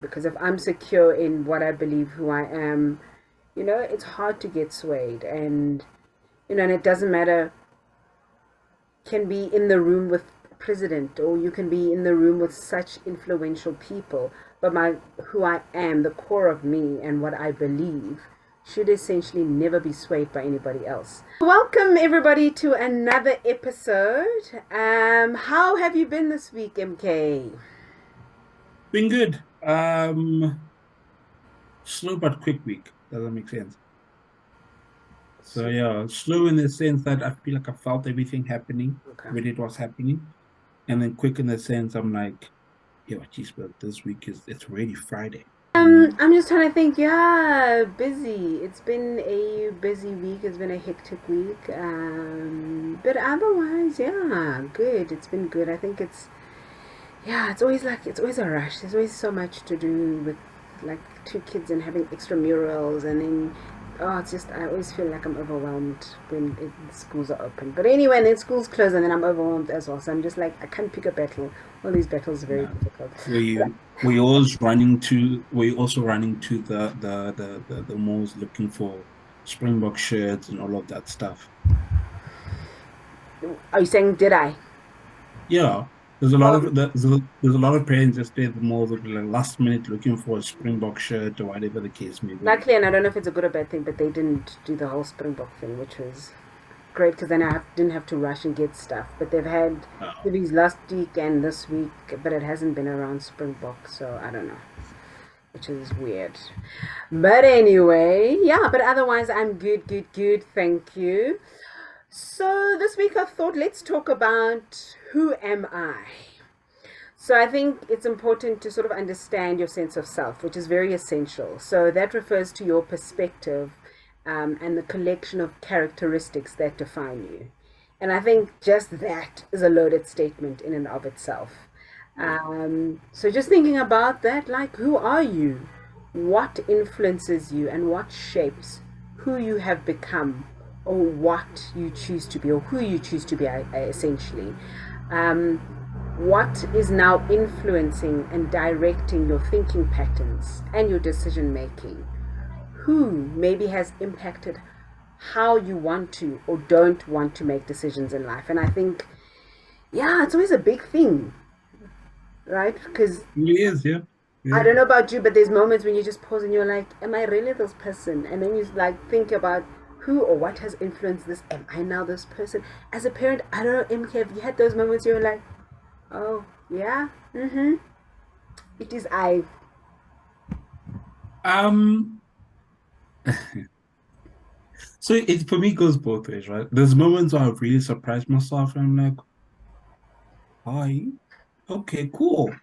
Because if I'm secure in what I believe, who I am, it's hard to get swayed. And it doesn't matter, can be in the room with president, or you can be in the room with such influential people, but my who I am, the core of me and what I believe, should essentially never be swayed by anybody else. Welcome everybody to another episode. How have you been this week, MK? Been good. Slow but quick week. Does that make sense? So yeah, slow in the sense that I feel like I felt everything happening Okay. when it was happening, and then quick in the sense I'm like, yo, geez, but this week it's already Friday. I'm just trying to think. Yeah, busy. It's been a busy week. It's been a hectic week. But otherwise, yeah, good. It's been good. I think yeah, it's always a rush. There's always so much to do with like two kids and having extramurals, and then it's just I always feel like I'm overwhelmed when schools are open. But anyway, and then schools close, and then I'm overwhelmed as well. So I'm just like I can't pick a battle. All these battles are very Yeah, difficult. we also running to the malls looking for Springbok shirts and all of that stuff. Are you saying did I? Yeah, there's a lot Oh, of there's a lot of parents just stay at the malls at like last minute looking for a Springbok shirt or whatever the case may be. luckily, and I don't know if it's a good or bad thing, but they didn't do the whole Springbok thing, which was great because then didn't have to rush and get stuff. But they've had Oh. these last week and this week, but it hasn't been around Springbok, so I don't know, which is weird. But anyway, yeah, but otherwise, I'm good, good, good. Thank you. So this week I thought let's talk about who am I? So I think it's important to sort of understand your sense of self, which is very essential. So that refers to your perspective and the collection of characteristics that define you. And I think just that is a loaded statement in and of itself. So just thinking about that, like who are you? What influences you and what shapes who you have become, or what you choose to be, or who you choose to be, essentially. Um, what is now influencing and directing your thinking patterns and your decision making? Who maybe has impacted how you want to or don't want to make decisions in life? And I think, yeah, it's always a big thing, right? Because He is, yeah. I Yeah. don't know about you, but there's moments when you just pause and you're like, am I really this person? And then you like think about who or what has influenced this. Am I now this person? As a parent, I don't know, MK, have you had those moments where you're like, oh, yeah, mm-hmm, it is I. Um, so it for me goes both ways, right? There's moments where I've really surprised myself and I'm like, hi, okay, cool.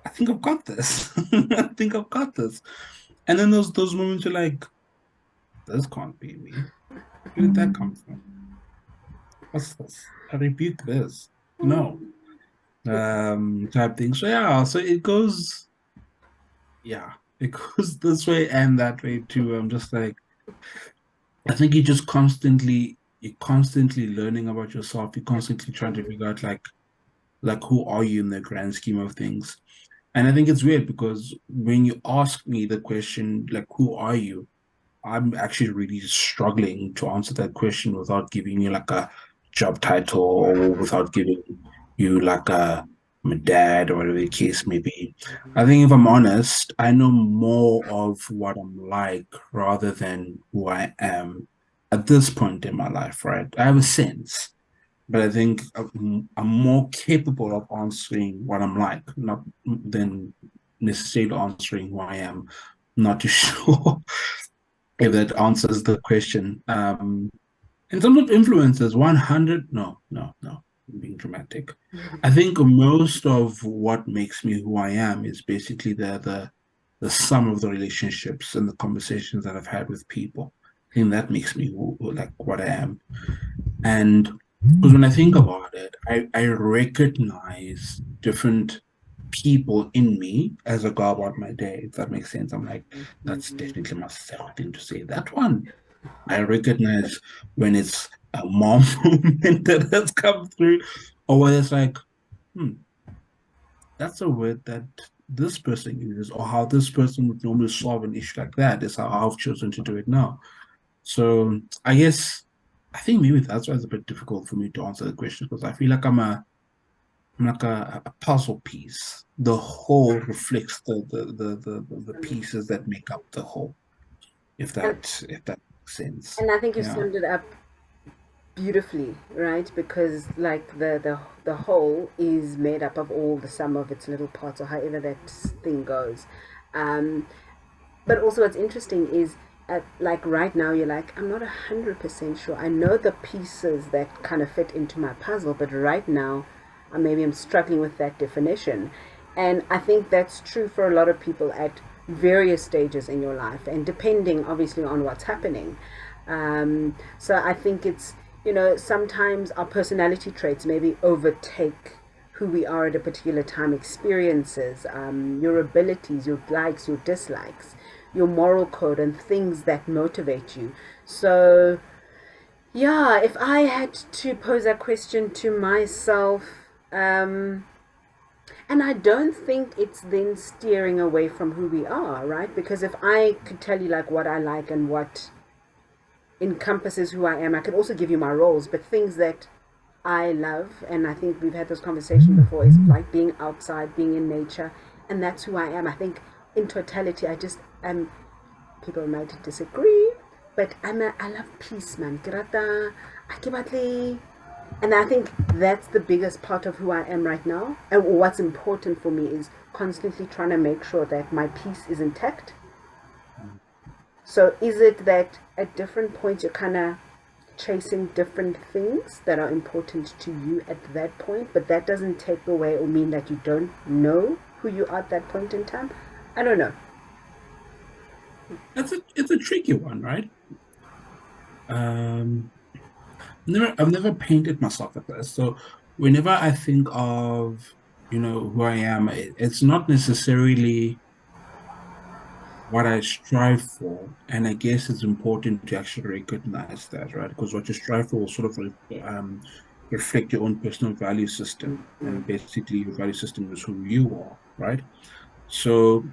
I think I've got this. I think I've got this. And then those moments you're like, this can't be me. Where did that come from? What's this? I rebuke this. No. Type thing. So yeah, so it goes, yeah, it goes this way and that way too. I'm just like, I think you're constantly learning about yourself. You're constantly trying to figure out like who are you in the grand scheme of things. And I think it's weird because when you ask me the question, like, who are you? I'm actually really struggling to answer that question without giving you like a job title or without giving you like a dad or whatever the case may be. I think if I'm honest, I know more of what I'm like rather than who I am at this point in my life, right? I have a sense, but I think I'm more capable of answering what I'm like, not than necessarily answering who I am. Not too sure if that answers the question. In terms of influences, 100, no, no, no, I'm being dramatic. I think most of what makes me who I am is basically the sum of the relationships and the conversations that I've had with people. I think that makes me like what I am. And because when I think about it, I recognize different people in me as I go about my day, if that makes sense. I'm like, that's definitely my third thing to say. That one, I recognize when it's a mom moment that has come through, or when it's like, hmm, that's a word that this person uses or how this person would normally solve an issue like that is how I've chosen to do it now. So I think maybe that's why it's a bit difficult for me to answer the question because I feel like I'm like a puzzle piece. The whole reflects the pieces that make up the whole, And, if that makes sense. and I think you Yeah. summed it up beautifully, right? Because like the whole is made up of all the sum of its little parts, or however that thing goes. Um, but also, what's interesting is like right now, you're like, I'm not 100% sure. I know the pieces that kind of fit into my puzzle, but right now, maybe I'm struggling with that definition. And I think that's true for a lot of people at various stages in your life, and depending obviously on what's happening. So I think it's, sometimes our personality traits maybe overtake who we are at a particular time, experiences, your abilities, your likes, your dislikes, your moral code, and things that motivate you. So, yeah, if I had to pose that question to myself, um, and I don't think it's then steering away from who we are, right? Because if I could tell you like what I like and what encompasses who I am, I could also give you my roles, but things that I love, and I think we've had this conversation before, is like being outside, being in nature, and that's who I am. I think in totality, I just am. People might disagree, but I love peace, man. Grata, akibatli. And I think that's the biggest part of who I am right now. And what's important for me is constantly trying to make sure that my peace is intact. So is it that at different points you're kind of chasing different things that are important to you at that point, but that doesn't take away or mean that you don't know who you are at that point in time? I don't know. It's a tricky one, right? Um, I've never painted myself like this. So whenever I think of, who I am, it's not necessarily what I strive for. And I guess it's important to actually recognize that, right? Because what you strive for will sort of reflect your own personal value system. Mm-hmm. And basically your value system is who you are, right? So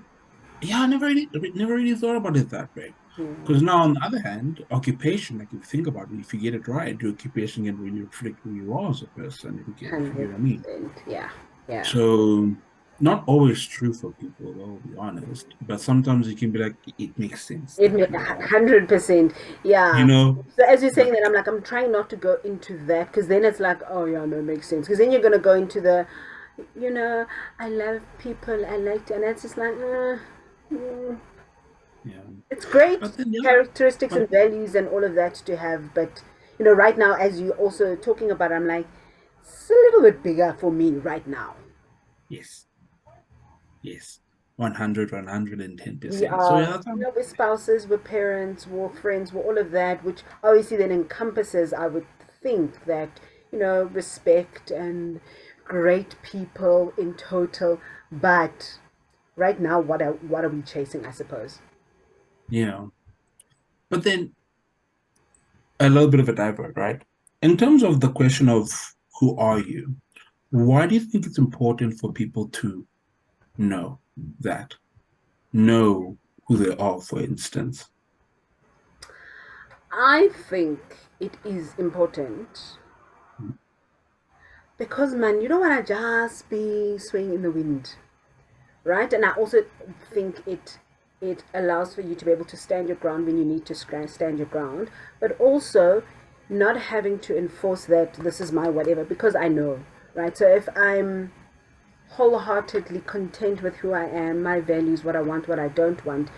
yeah, I never really thought about it that way. Yeah. Because now, on the other hand, occupation, like if you think about it, if you get it right, your occupation can really reflect who you are as a person, if you get what I mean. 100%. Yeah. Yeah. So, not always true for people, I'll be honest. But sometimes it can be like, it makes sense It that may you are, 100%. you Yeah. know, So as you're saying but that, I'm like, I'm trying not to go into that because then it's like, oh yeah, no, it makes sense. Because then you're gonna go into the, you know, I love people, I like to, and it's just like, mm, yeah. it's great But then, yeah, characteristics but and values and all of that to have, but right now, as you also talking about, I'm like, it's a little bit bigger for me right now. yes, yes, 100, We 110%. So, yeah, are, that's, we're spouses, we're parents, we're friends, we're all of that, which obviously then encompasses, I would think, that, respect and great people in total. But right now, what are we chasing, I suppose? yeah. But then a little bit of a divert, right? In terms of the question of who are you, why do you think it's important for people to know that? Know who they are, for instance. I think it is important because, man, you don't want to just be swaying in the wind, right? And I also think it allows for you to be able to stand your ground when you need to stand your ground, but also not having to enforce that this is my whatever because I know, right? So if I'm wholeheartedly content with who I am, my values, what I want, what I don't want,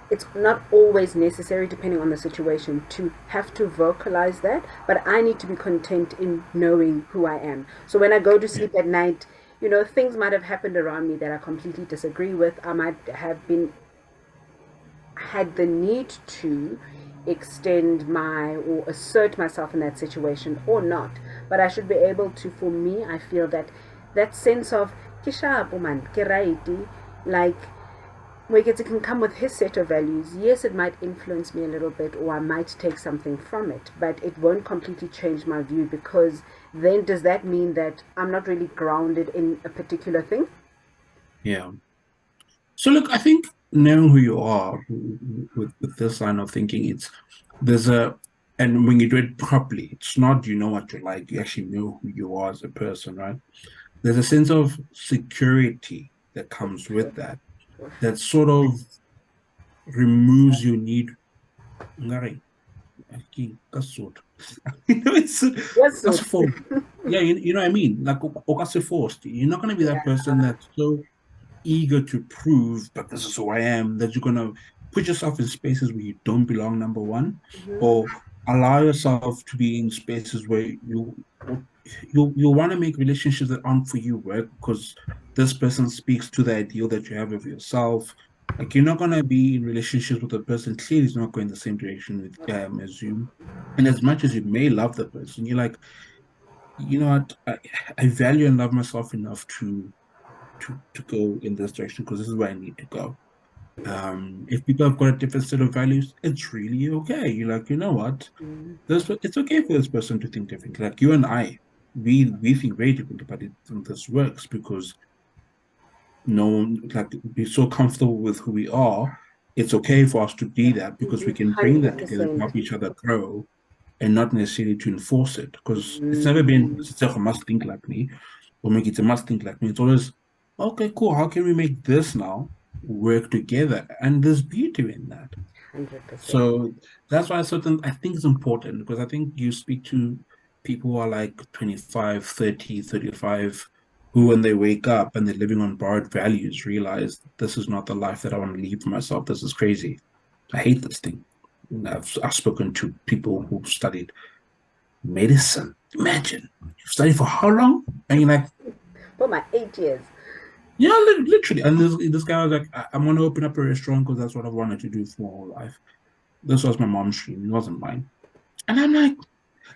it's not always necessary, depending on the situation, to have to vocalize that, but I need to be content in knowing who I am. So when I go to Yeah. sleep at night, things might have happened around me that I completely disagree with. I might have been had the need to extend my or assert myself in that situation or not, but I should be able to. For me, I feel that sense of kisha man kiraiti, like Wickets can come with his set of values. Yes, it might influence me a little bit, or I might take something from it, but it won't completely change my view because then does that mean that I'm not really grounded in a particular thing? Yeah. So look, I think knowing who you are with this line of thinking, there's a and when you do it properly, it's not you know what you're like, you actually know who you are as a person, right? There's a sense of security that For comes sure, with that, for that sure. sort of removes your need. Ngari, aki, kasut. It's Yes, so that's for yeah, you know what I mean? Like okase forced. You're not gonna be that yeah. person that's so eager to prove that this is who I am, that you're gonna put yourself in spaces where you don't belong, number one, Hmm. or allow yourself to be in spaces where you want to make relationships that aren't for you, right? Because this person speaks to the ideal that you have of yourself. Like you're not gonna be in relationships with a person clearly is not going the same direction with as you. And as much as you may love the person, you're like, you know what, I value and love myself enough to go in this direction because this is where I need to go. If people have got a different set of values, it's really okay. You're like, you know what? Mm, It's okay for this person to think differently. Like you and I, we think very differently about it. And this works because no one like we're so comfortable with who we are. It's okay for us to be that because we can bring that together to 100%. help each other grow and not necessarily to enforce it. Because it's never been Mm, Siseko must think like me or make it a must think like me. It's always okay, cool. How can we make this now work together? And there's beauty in that. 100%. So that's why I think it's important because I think you speak to people who are like 25, 30, 35, who when they wake up and they're living on borrowed values, realize this is not the life that I want to lead for myself. This is crazy. I hate this thing. I've spoken to people who've studied medicine. Imagine you've studied for how long? And you're like, For my 8 years. yeah, literally. And this guy was like, I'm going to open up a restaurant because that's what I've wanted to do for my whole life. This was my mom's dream. It wasn't mine. And I'm like,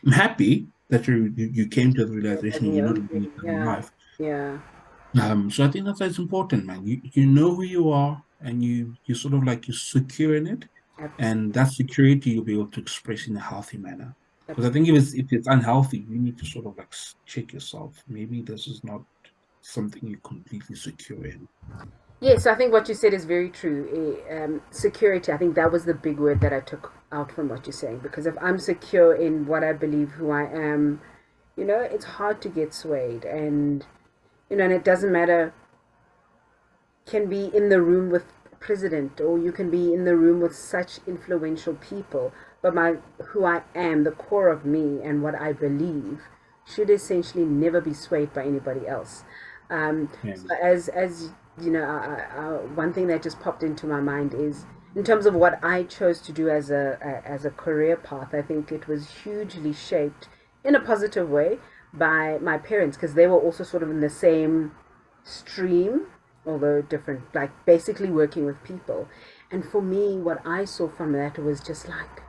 I'm happy that you came to the realization Having you're your not own living dream. it in Yeah. life. Yeah. So I think that's important, man. You know who you are, and you sort of like you're secure in it, and Absolutely. that security you'll be able to express in a healthy manner. Because I think Absolutely. if it's unhealthy, you need to sort of like check yourself. Maybe this is not something you're completely secure in. Yes, I think what you said is very true. Security, I think that was the big word that I took out from what you're saying. Because if I'm secure in what I believe, who I am, it's hard to get swayed. And it doesn't matter, can be in the room with president or you can be in the room with such influential people, but my who I am, the core of me and what I believe should essentially never be swayed by anybody else. Yeah. So as you know, one thing that just popped into my mind is in terms of what I chose to do as a career path. I think it was hugely shaped in a positive way by my parents because they were also sort of in the same stream, although different, like basically working with people. And for me, what I saw from that was just like,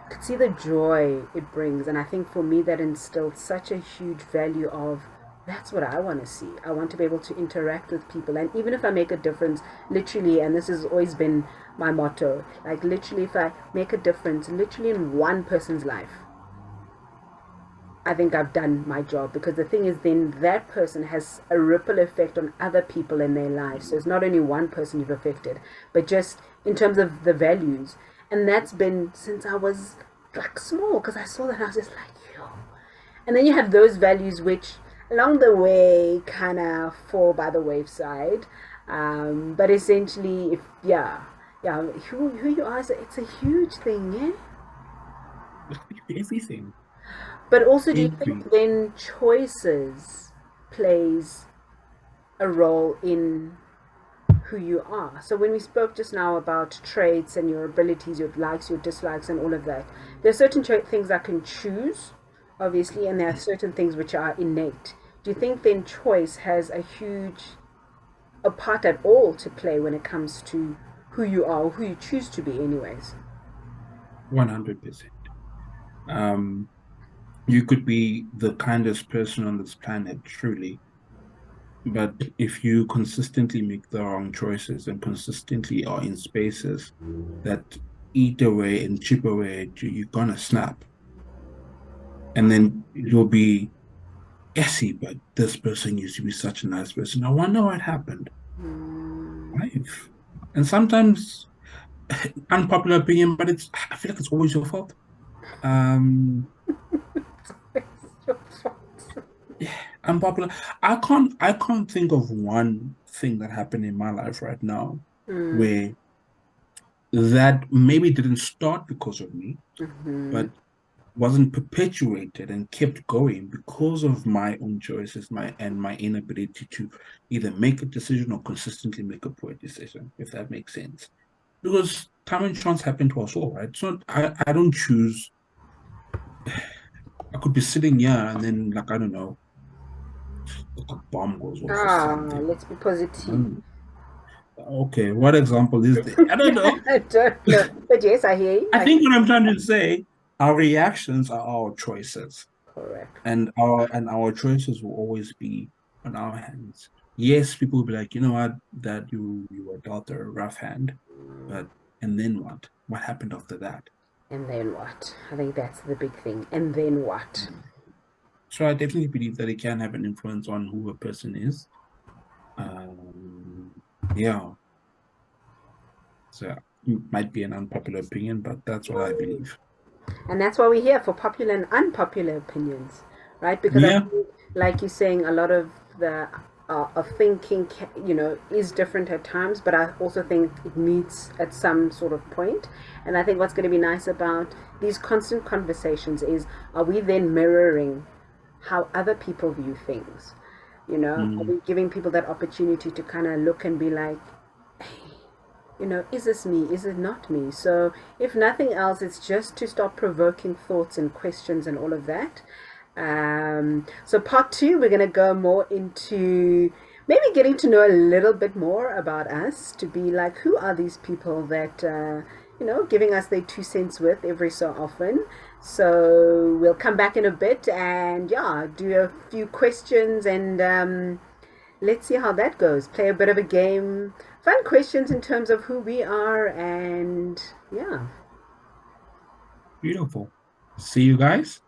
I could see the joy it brings. And I think for me, that instilled such a huge value of that's what I want to see. I want to be able to interact with people. And even if I make a difference, literally, and this has always been my motto, like literally, if I make a difference, literally in one person's life, I think I've done my job because the thing is, then that person has a ripple effect on other people in their lives. So it's not only one person you've affected, but just in terms of the values. And that's been since I was like small because I saw that and I was just like, yo. And then you have those values which along the way kind of fall by the wayside. But essentially, if, yeah, who you are, it's a huge thing, yeah? Everything. But also, do you Every think then choices plays a role in who you are? So when we spoke just now about traits and your abilities, your likes, your dislikes, and all of that, there are certain things I can choose, obviously, and there are certain things which are innate. Do you think then choice has a part at all to play when it comes to who you are or who you choose to be, anyways? 100%. Um, you could be the kindest person on this planet, truly. But if you consistently make the wrong choices and consistently are in spaces that eat away and chip away at you, you're gonna snap. And then you'll be, yes, but this person used to be such a nice person. I wonder what happened. life. And sometimes unpopular opinion, but I feel like it's always your fault. Um, It's your fault. yeah, unpopular. I can't think of one thing that happened in my life right now Mm, where that maybe didn't start because of me, mm-hmm. but wasn't perpetuated and kept going because of my own choices, my inability to either make a decision or consistently make a poor decision, if that makes sense. Because time and chance happen to us all, right? So I don't choose. I could be sitting here and then, like, I don't know, like a bomb goes off or Ah, something. let's be positive. Mm. Okay, what example is there? I don't know. I don't know. But yes, I hear you. I I hear think what you. I'm trying to say, our reactions are our choices, Correct. and our choices will always be on our hands. Yes, people will be like, you know what, that you were dealt a rough hand, but and then what? What happened after that? And then what? I think that's the big thing. And then what? So I definitely believe that it can have an influence on who a person is. Um, yeah, so it might be an unpopular opinion, but that's what I believe. And that's why we're here for popular and unpopular opinions, right? Because I Yeah, think, like you're saying, a lot of the of thinking, is different at times. But I also think it meets at some sort of point. And I think what's going to be nice about these constant conversations is, are we then mirroring how other people view things? Are mm, we giving people that opportunity to kind of look and be like, is this me? Is it not me? So, if nothing else, it's just to start provoking thoughts and questions and all of that. So, part two, we're going to go more into maybe getting to know a little bit more about us, to be like, who are these people that, giving us their 2 cents worth every so often. So, we'll come back in a bit and, yeah, do a few questions and, let's see how that goes. Play a bit of a game. Fun questions in terms of who we are, and yeah. beautiful. See you guys.